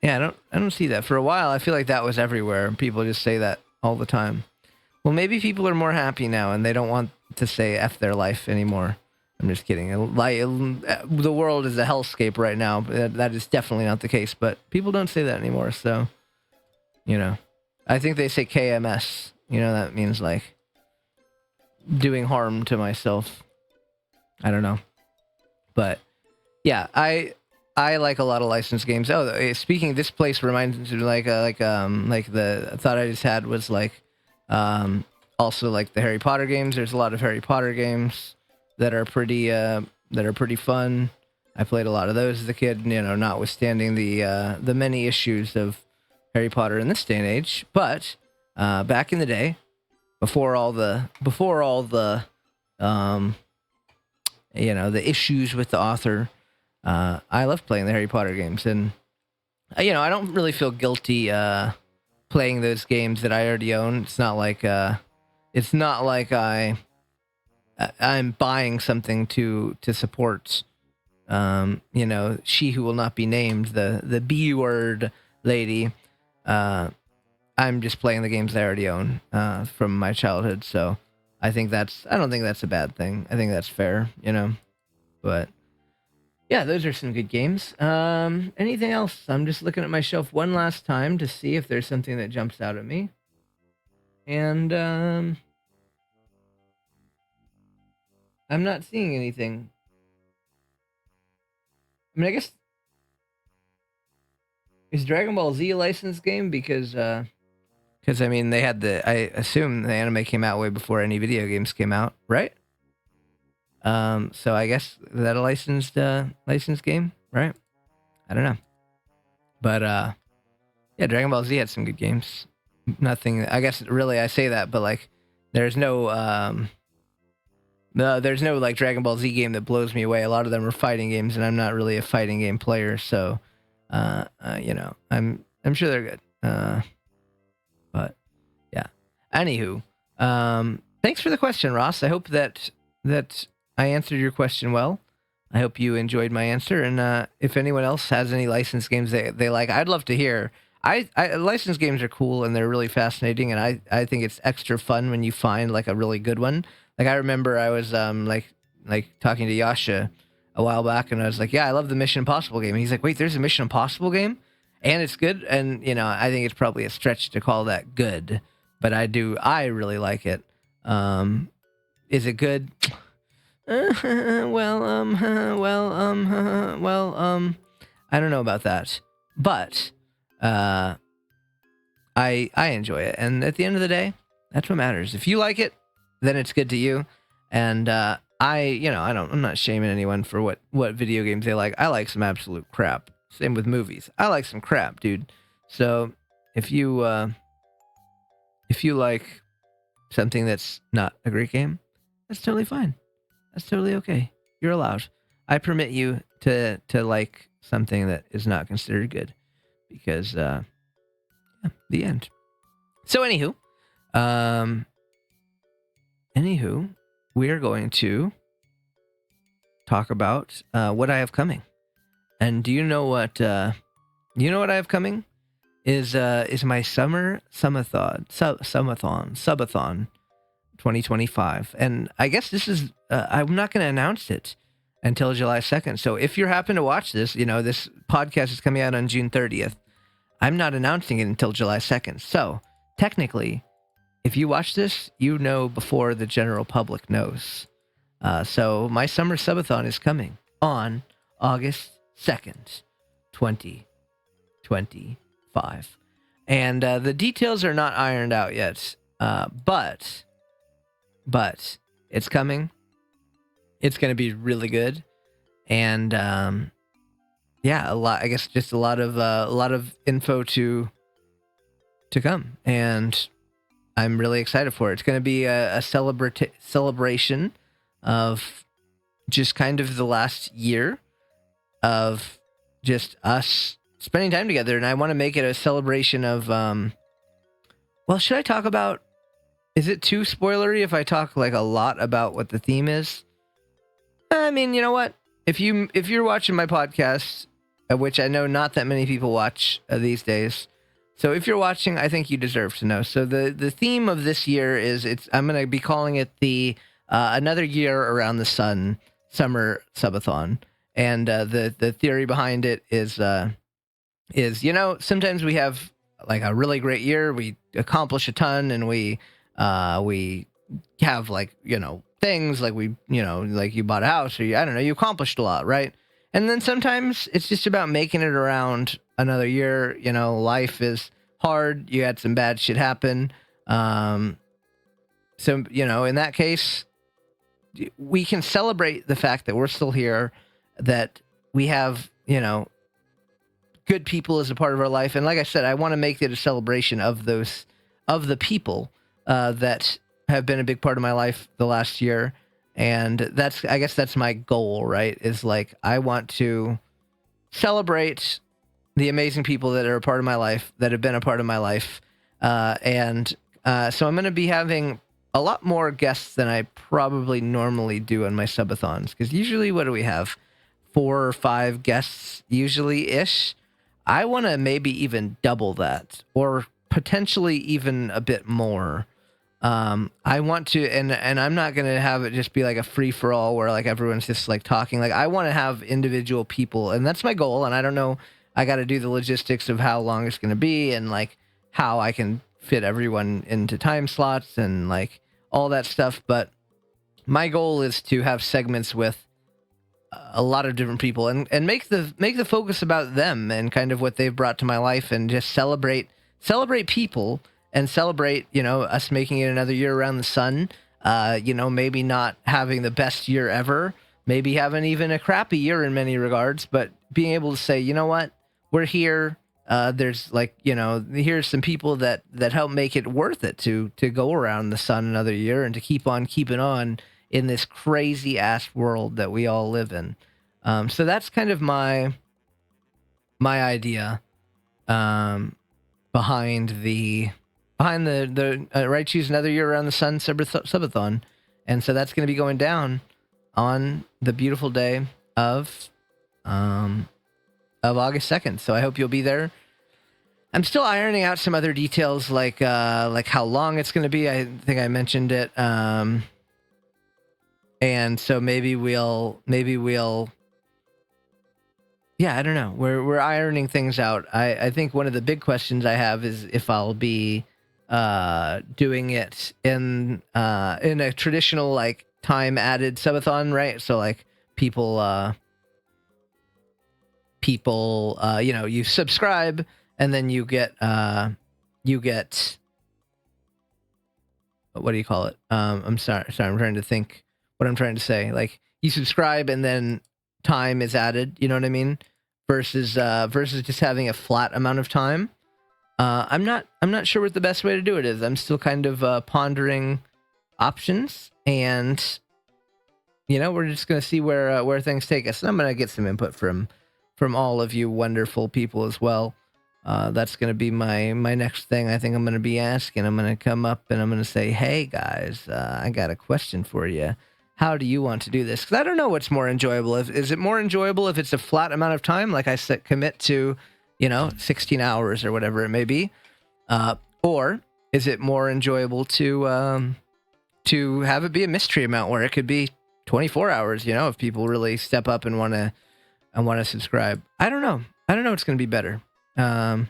yeah, I don't see that. For a while, I feel like that was everywhere. People just say that all the time. Well, maybe people are more happy now and they don't want to say F their life anymore. I'm just kidding. The world is a hellscape right now. That is definitely not the case, but people don't say that anymore. So, I think they say KMS. That means like doing harm to myself. I don't know. But yeah, I like a lot of licensed games. Oh, speaking, this place reminds me like the thought I just had was like also like the Harry Potter games. There's a lot of Harry Potter games that are pretty fun. I played a lot of those as a kid, notwithstanding the many issues of Harry Potter in this day and age. But back in the day, before all the the issues with the author, I love playing the Harry Potter games, and I don't really feel guilty playing those games that I already own. It's not like I'm buying something to support she who will not be named, the B word lady. I'm just playing the games I already own from my childhood, so I don't think that's a bad thing. I think that's fair, But yeah, those are some good games. Anything else? I'm just looking at my shelf one last time to see if there's something that jumps out at me. And I'm not seeing anything. I mean, I guess, is Dragon Ball Z a licensed game? Because I mean, I assume the anime came out way before any video games came out, right? So I guess, is that a licensed game, right? I don't know. But yeah, Dragon Ball Z had some good games. Nothing, I guess, really, I say that, but like there's no like Dragon Ball Z game that blows me away. A lot of them are fighting games, and I'm not really a fighting game player, so I'm sure they're good. But yeah. Anywho, thanks for the question, Ross. I hope that I answered your question well. I hope you enjoyed my answer. And if anyone else has any licensed games they like, I'd love to hear. Licensed games are cool and they're really fascinating, and I think it's extra fun when you find like a really good one. Like I remember I was like talking to Yasha a while back, and I was like, yeah, I love the Mission Impossible game. And he's like, wait, there's a Mission Impossible game, and it's good. And I think it's probably a stretch to call that good, but I really like it. Is it good? I don't know about that, but I enjoy it, and at the end of the day, that's what matters. If you like it, then it's good to you. And I'm not shaming anyone for what video games they like. I like some absolute crap. Same with movies. I like some crap, dude. So if you like something that's not a great game, that's totally fine. That's totally okay. You're allowed. I permit you to like something that is not considered good, because the end. So anywho, we are going to talk about what I have coming. And do you know what I have coming? Is my subathon 2025. And I guess this is I'm not going to announce it until July 2nd. So if you happen to watch this, this podcast is coming out on June 30th. I'm not announcing it until July 2nd. So technically, if you watch this, you know before the general public knows. So my summer subathon is coming on August 2nd, 2025. And the details are not ironed out yet. But it's coming. It's going to be really good. And yeah, just a lot of info to come, and I'm really excited for it. It's going to be a celebration of just kind of the last year of just us spending time together, and I want to make it a celebration of well, should I talk about, is it too spoilery if I talk like a lot about what the theme is? I mean, you know what? If you're watching my podcast, which I know not that many people watch these days, so if you're watching, I think you deserve to know. So the theme of this year is I'm going to be calling it the Another Year Around the Sun Summer Subathon, and the theory behind it is sometimes we have like a really great year, we accomplish a ton, and we have like things like like you bought a house, or I don't know, you accomplished a lot, right? And then sometimes it's just about making it around another year. Life is hard. You had some bad shit happen. So, in that case, we can celebrate the fact that we're still here, that we have, good people as a part of our life. And like I said, I want to make it a celebration of the people that have been a big part of my life the last year. And I guess that's my goal, right? Is like, I want to celebrate the amazing people that are a part of my life, that have been a part of my life. So I'm going to be having a lot more guests than I probably normally do on my subathons. Because usually, what do we have? 4 or 5 guests, usually-ish. I want to maybe even double that, or potentially even a bit more. I want to, and I'm not going to have it just be like a free for all where like everyone's just like talking. Like, I want to have individual people, and that's my goal. And I don't know, I got to do the logistics of how long it's going to be, and like how I can fit everyone into time slots and like all that stuff. But my goal is to have segments with a lot of different people, and make the focus about them and kind of what they've brought to my life, and just celebrate people, and celebrate, us making it another year around the sun. Maybe not having the best year ever, maybe having even a crappy year in many regards, but being able to say, you know what, we're here. There's like, here's some people that help make it worth it to go around the sun another year, and to keep on keeping on in this crazy ass world that we all live in. So that's kind of my idea behind the Right Choose Another Year Around the Sun subathon. And so that's going to be going down on the beautiful day of August 2nd. So I hope you'll be there. I'm still ironing out some other details, like how long it's going to be. I think I mentioned it. And so maybe we'll yeah, I don't know. We're ironing things out. I think one of the big questions I have is if I'll be doing it in a traditional like time added subathon, right? So like people you subscribe and then you get what do you call it? I'm sorry, I'm trying to think what I'm trying to say. Like you subscribe and then time is added, you know what I mean? Versus just having a flat amount of time. I'm not sure what the best way to do it is. I'm still kind of pondering options, and we're just gonna see where things take us. And I'm gonna get some input from all of you wonderful people as well. That's gonna be my next thing. I think I'm gonna be asking. I'm gonna come up and I'm gonna say, "Hey guys, I got a question for you. How do you want to do this?" Because I don't know what's more enjoyable. Is it more enjoyable if it's a flat amount of time, like I said, commit to, 16 hours or whatever it may be, or is it more enjoyable to have it be a mystery amount where it could be 24 hours? If people really step up and want to subscribe. I don't know. What's going to be better. Not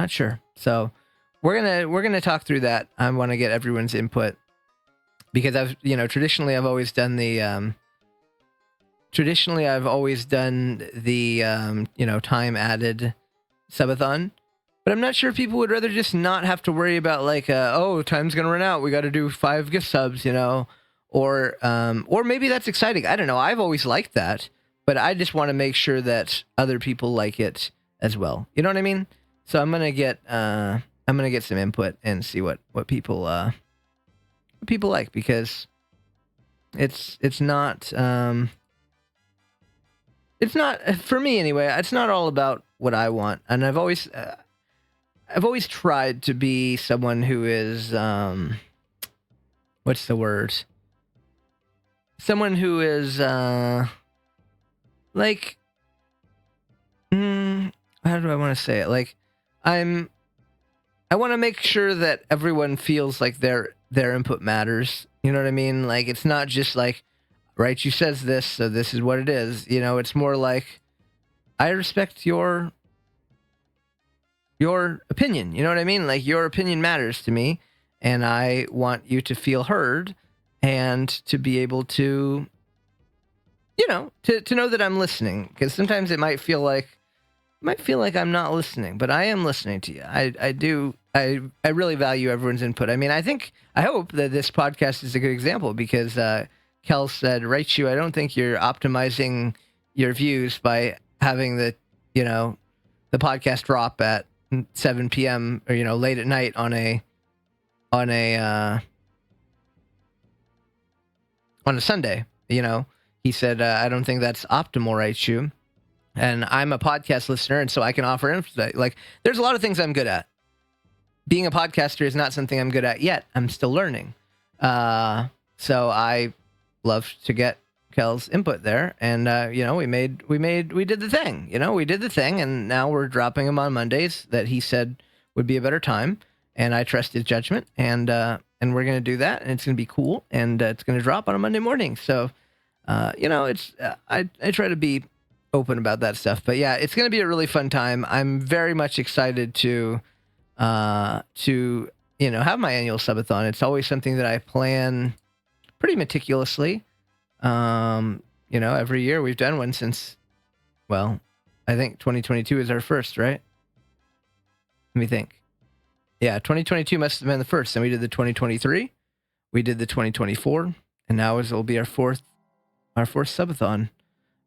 sure. So we're gonna talk through that. I want to get everyone's input because traditionally I've always done the time added subathon, but I'm not sure if people would rather just not have to worry about like time's gonna run out, we got to do 5 gift subs, or maybe that's exciting. I don't know. I've always liked that, but I just want to make sure that other people like it as well. You know what I mean? So I'm gonna get some input and see what people like, because it's not for me anyway. It's not all about what I want, and I've always tried to be someone who is what's the word? Someone who is like how do I want to say it? Like I want to make sure that everyone feels like their input matters. You know what I mean? Like it's not just like, right, you says this, so this is what it is. It's more like I respect your opinion. You know what I mean? Like your opinion matters to me, and I want you to feel heard and to be able to to know that I'm listening, because sometimes it might feel like I'm not listening, but I am listening to you. I really value everyone's input. I mean, I hope that this podcast is a good example, because Kel said, "Right, I don't think you're optimizing your views by having the podcast drop at 7 p.m. or late at night on a Sunday." He said, "I don't think that's optimal, right, you?" And I'm a podcast listener, and so I can offer input. Like, there's a lot of things I'm good at. Being a podcaster is not something I'm good at yet. I'm still learning. So I love to get Kel's input there. And, we did the thing. We did the thing, and now we're dropping them on Mondays that he said would be a better time. And I trust his judgment, and we're going to do that, and it's going to be cool, and it's going to drop on a Monday morning. So, it's I try to be open about that stuff, but yeah, it's going to be a really fun time. I'm very much excited to have my annual subathon. It's always something that I plan pretty meticulously. Every year we've done one since, well, I think 2022 is our first, right? Let me think. Yeah, 2022 must have been the first. Then we did the 2023, we did the 2024, and now it'll be our fourth subathon.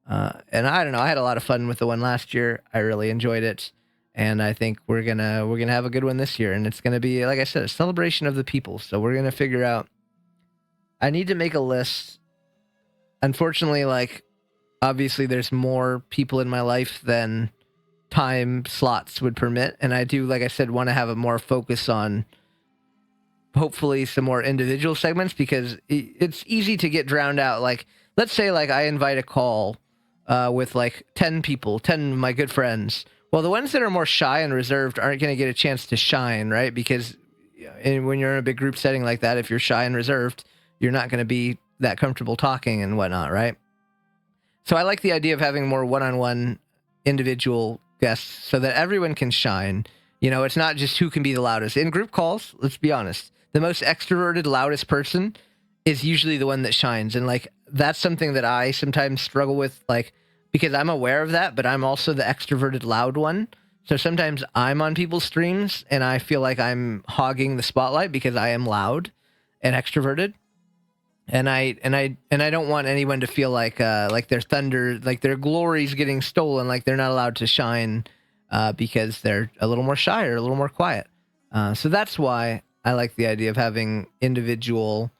And I don't know, I had a lot of fun with the one last year. I really enjoyed it, and I think we're gonna have a good one this year. And it's gonna be, like I said, a celebration of the people. So we're gonna figure out. I need to make a list. Unfortunately, like obviously, there's more people in my life than time slots would permit, and I do, like I said, want to have a more focus on hopefully some more individual segments, because it's easy to get drowned out. Like, let's say like I invite a call with like 10 people, 10 of my good friends. Well, the ones that are more shy and reserved aren't going to get a chance to shine, right? Because when you're in a big group setting like that, if you're shy and reserved, you're not going to be that comfortable talking and whatnot, right? So I like the idea of having more one-on-one individual guests so that everyone can shine. You know, it's not just who can be the loudest. In group calls, let's be honest, the most extroverted, loudest person is usually the one that shines. And like, that's something that I sometimes struggle with, like, because I'm aware of that, but I'm also the extroverted, loud one. So sometimes I'm on people's streams and I feel like I'm hogging the spotlight because I am loud and extroverted. And I don't want anyone to feel like their thunder, like their glory's getting stolen, like they're not allowed to shine because they're a little more shy or a little more quiet. So that's why I like the idea of having individual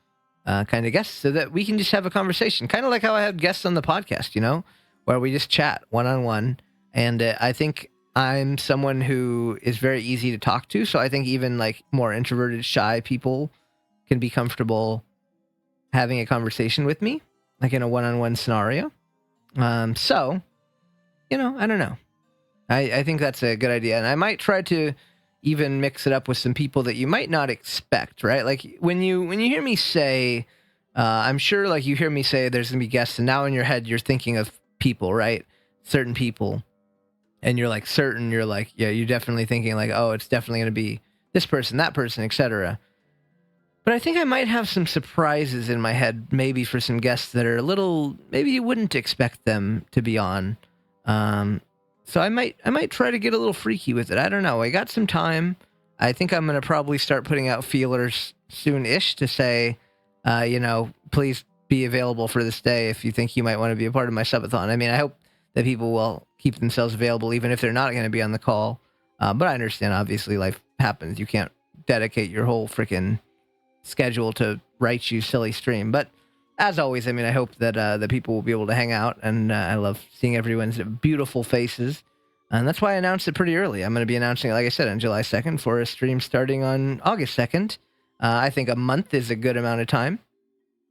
kind of guests so that we can just have a conversation, kind of like how I had guests on the podcast, you know, where we just chat one-on-one. And I think I'm someone who is very easy to talk to. So I think even like more introverted, shy people can be comfortable having a conversation with me, like in a one-on-one scenario. So, you know, I don't know. I think that's a good idea. And I might try to even mix it up with some people that you might not expect, right? Like when you hear me say, I'm sure like you hear me say there's going to be guests, and now in your head you're thinking of people, right? Certain people. And you're like certain, you're like, yeah, you're definitely thinking like, oh, it's definitely going to be this person, that person, etc. But I think I might have some surprises in my head, maybe for some guests that are a little, maybe you wouldn't expect them to be on. So I might try to get a little freaky with it. I don't know. I got some time. I think I'm going to probably start putting out feelers soon-ish to say, you know, please be available for this day if you think you might want to be a part of my subathon. I mean, I hope that people will keep themselves available even if they're not going to be on the call. But I understand, obviously, life happens. You can't dedicate your whole freaking schedule to write you silly stream. But as always, I mean, I hope that the people will be able to hang out, and I love seeing everyone's beautiful faces. And that's why I announced it pretty early. I'm going to be announcing it, like I said, on July 2nd for a stream starting on August 2nd. I think a month is a good amount of time,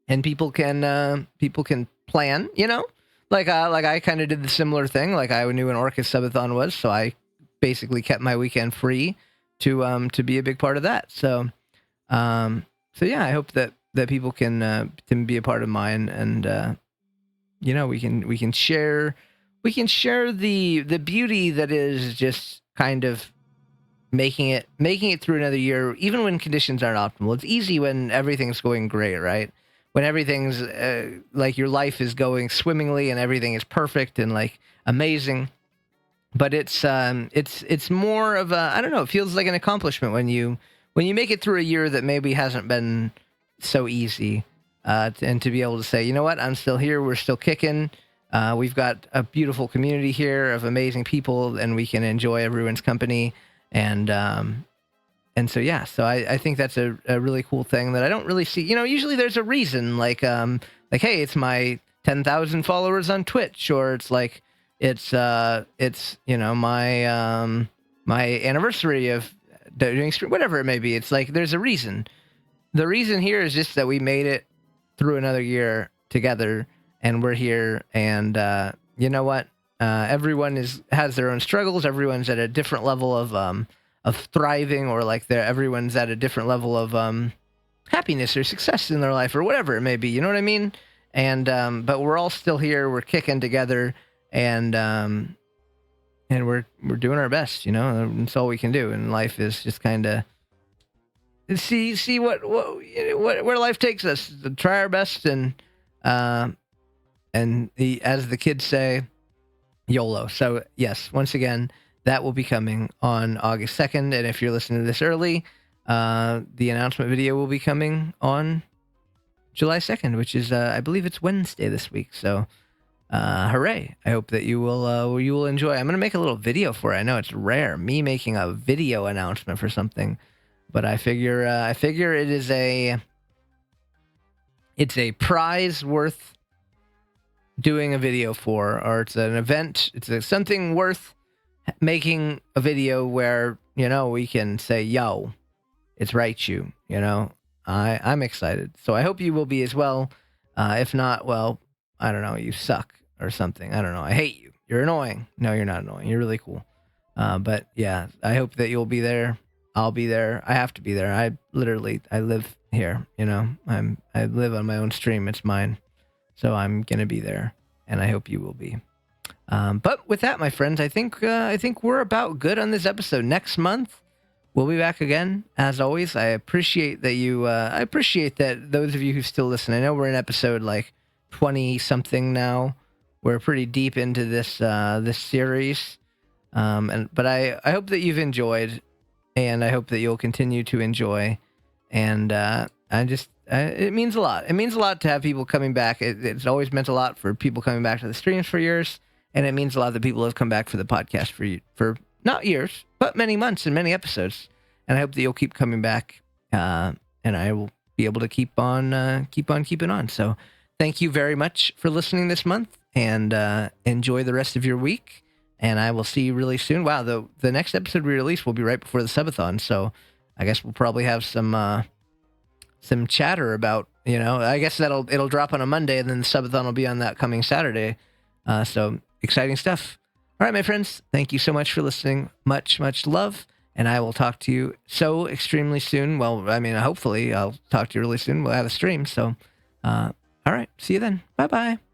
and people can plan, you know, like I kind of did the similar thing. Like I knew when Orcus Subathon was, so I basically kept my weekend free to be a big part of that. So yeah, I hope that people can be a part of mine, and you know, we can share the beauty that is just kind of making it through another year, even when conditions aren't optimal. It's easy when everything's going great, right? When everything's like your life is going swimmingly and everything is perfect and like amazing. But it's more of a, I don't know, it feels like an accomplishment when you make it through a year that maybe hasn't been so easy, and to be able to say, you know what, I'm still here, we're still kicking, we've got a beautiful community here of amazing people, and we can enjoy everyone's company, and so yeah, so I think that's a really cool thing that I don't really see. You know, usually there's a reason, like hey, it's my 10,000 followers on Twitch, or it's like it's you know, my anniversary of doing stream, whatever it may be. It's like there's a reason. The reason here is just that we made it through another year together, and we're here. And you know what? Everyone has their own struggles. Everyone's at a different level of thriving, or like everyone's at a different level of happiness or success in their life, or whatever it may be. You know what I mean? And but we're all still here. We're kicking together, and we're doing our best. You know, that's all we can do. And life is just kind of see what where life takes us. Try our best, and as the kids say, YOLO. So yes, once again, that will be coming on August 2nd. And if you're listening to this early, the announcement video will be coming on July 2nd, which is I believe it's Wednesday this week. So hooray! I hope that you will enjoy. I'm gonna make a little video for it. I know it's rare, me making a video announcement for something, but I figure it is it's a prize worth doing a video for, or it's an event. It's something worth making a video where, you know, we can say, yo, it's right you. I'm excited. So I hope you will be as well. If not, well, I don't know, you suck or something. I don't know. I hate you. You're annoying. No, you're not annoying. You're really cool. But yeah, I hope that you'll be there. I'll be there. I have to be there. I live here. I live on my own stream. It's mine. So I'm gonna be there, and I hope you will be. But with that, my friends, I think we're about good on this episode. Next month, we'll be back again. As always, I appreciate that you. I appreciate that those of you who still listen. I know we're in episode like 20 something now. We're pretty deep into this series, but I hope that you've enjoyed, and I hope that you'll continue to enjoy. And it means a lot. It means a lot to have people coming back. It's always meant a lot for people coming back to the streams for years. And it means a lot that people have come back for the podcast for not years, but many months and many episodes. And I hope that you'll keep coming back, and I will be able to keep on keeping on. So thank you very much for listening this month, and enjoy the rest of your week. And I will see you really soon. Wow, the next episode we release will be right before the subathon. So I guess we'll probably have some chatter about, I guess it'll drop on a Monday, and then the subathon will be on that coming Saturday. So exciting stuff. All right, my friends, thank you so much for listening. Much, much love. And I will talk to you so extremely soon. Well, I mean, hopefully I'll talk to you really soon. We'll have a stream. So, all right. See you then. Bye-bye.